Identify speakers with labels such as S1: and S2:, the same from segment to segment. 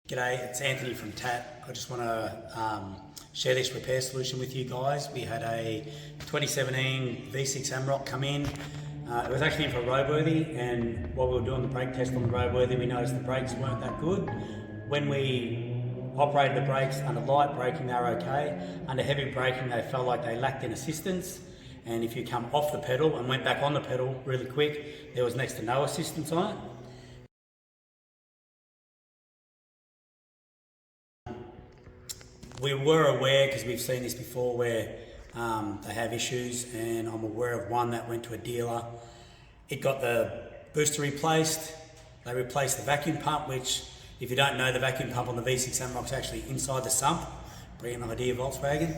S1: G'day, it's Anthony from TAT. I just want to share this repair solution with you guys. We had a 2017 V6 Amarok come in. It was actually in for roadworthy, and while we were doing the brake test on the roadworthy, we noticed the brakes weren't that good. When we operated the brakes under light braking, they were okay. Under heavy braking, they felt like they lacked in assistance. And if you come off the pedal and went back on the pedal really quick, there was next to no assistance on it. We were aware, because we've seen this before, where they have issues, and I'm aware of one that went to a dealer. It got the booster replaced. They replaced the vacuum pump, which, if you don't know, the vacuum pump on the V6 Amarok is actually inside the sump. Brilliant idea, Volkswagen.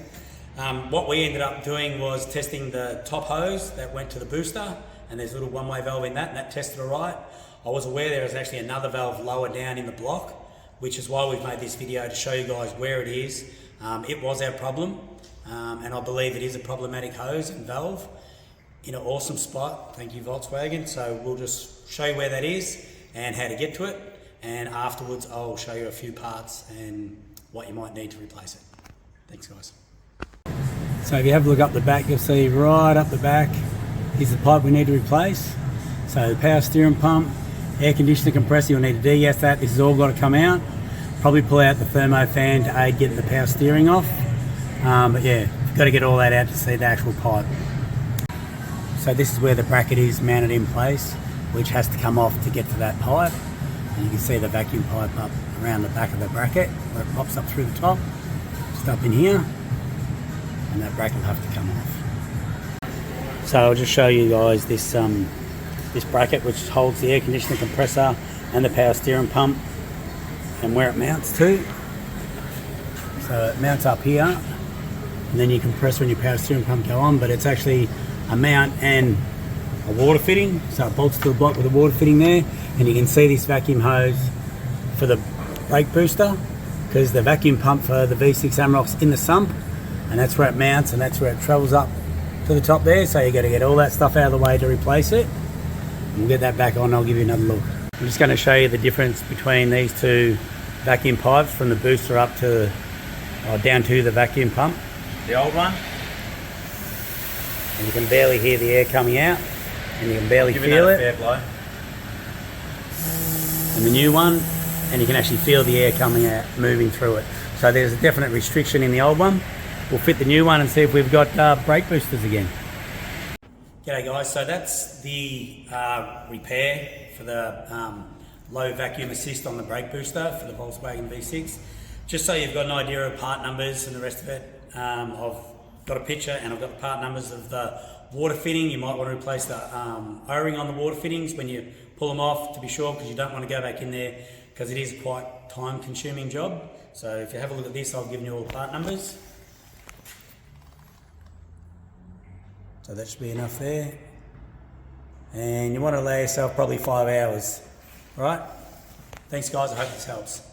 S1: What we ended up doing was testing the top hose that went to the booster, and there's a little one-way valve in that, and that tested all right. I was aware there was actually another valve lower down in the block, which is why we've made this video, to show you guys where it is. It was our problem, and I believe it is a problematic hose and valve in an awesome spot. Thank you, Volkswagen. So we'll just show you where that is and how to get to it, and afterwards I'll show you a few parts and what you might need to replace it. Thanks, guys. So if you have a look up the back, you'll see right up the back is the pipe we need to replace. So the power steering pump, air conditioner compressor, you'll need to de-gas that. This has all got to come out. Probably pull out the thermo fan to aid getting the power steering off. But yeah, you've got to get all that out to see the actual pipe. So this is where the bracket is mounted in place, which has to come off to get to that pipe. And you can see the vacuum pipe up around the back of the bracket, where it pops up through the top, just up in here, and that bracket will have to come off. So I'll just show you guys this this bracket, which holds the air conditioner compressor and the power steering pump, and where it mounts to. So it mounts up here, and then your compressor and your power steering pump go on, but it's actually a mount and a water fitting, so it bolts to the block with a water fitting there. And you can see this vacuum hose for the brake booster, because the vacuum pump for the V6 Amarok's in the sump, and that's where it mounts, and that's where it travels up to the top there. So you got to get all that stuff out of the way to replace it. We'll get that back on, I'll give you another look. I'm just going to show you the difference between these two vacuum pipes, from the booster up to, down to the vacuum pump.
S2: The old one?
S1: And you can barely hear the air coming out, and you can barely feel it.
S2: Fair blow.
S1: And the new one, and you can actually feel the air coming out, moving through it. So there's a definite restriction in the old one. We'll fit the new one and see if we've got brake boosters again. G'day guys, so that's the repair for the low vacuum assist on the brake booster for the Volkswagen V6. Just so you've got an idea of part numbers and the rest of it, I've got a picture and I've got the part numbers of the water fitting. You might want to replace the O-ring on the water fittings when you pull them off, to be sure, because you don't want to go back in there, because it is a quite time consuming job. So if you have a look at this, I've given you all the part numbers. So that should be enough there. And you want to allow yourself probably 5 hours. All right? Thanks guys, I hope this helps.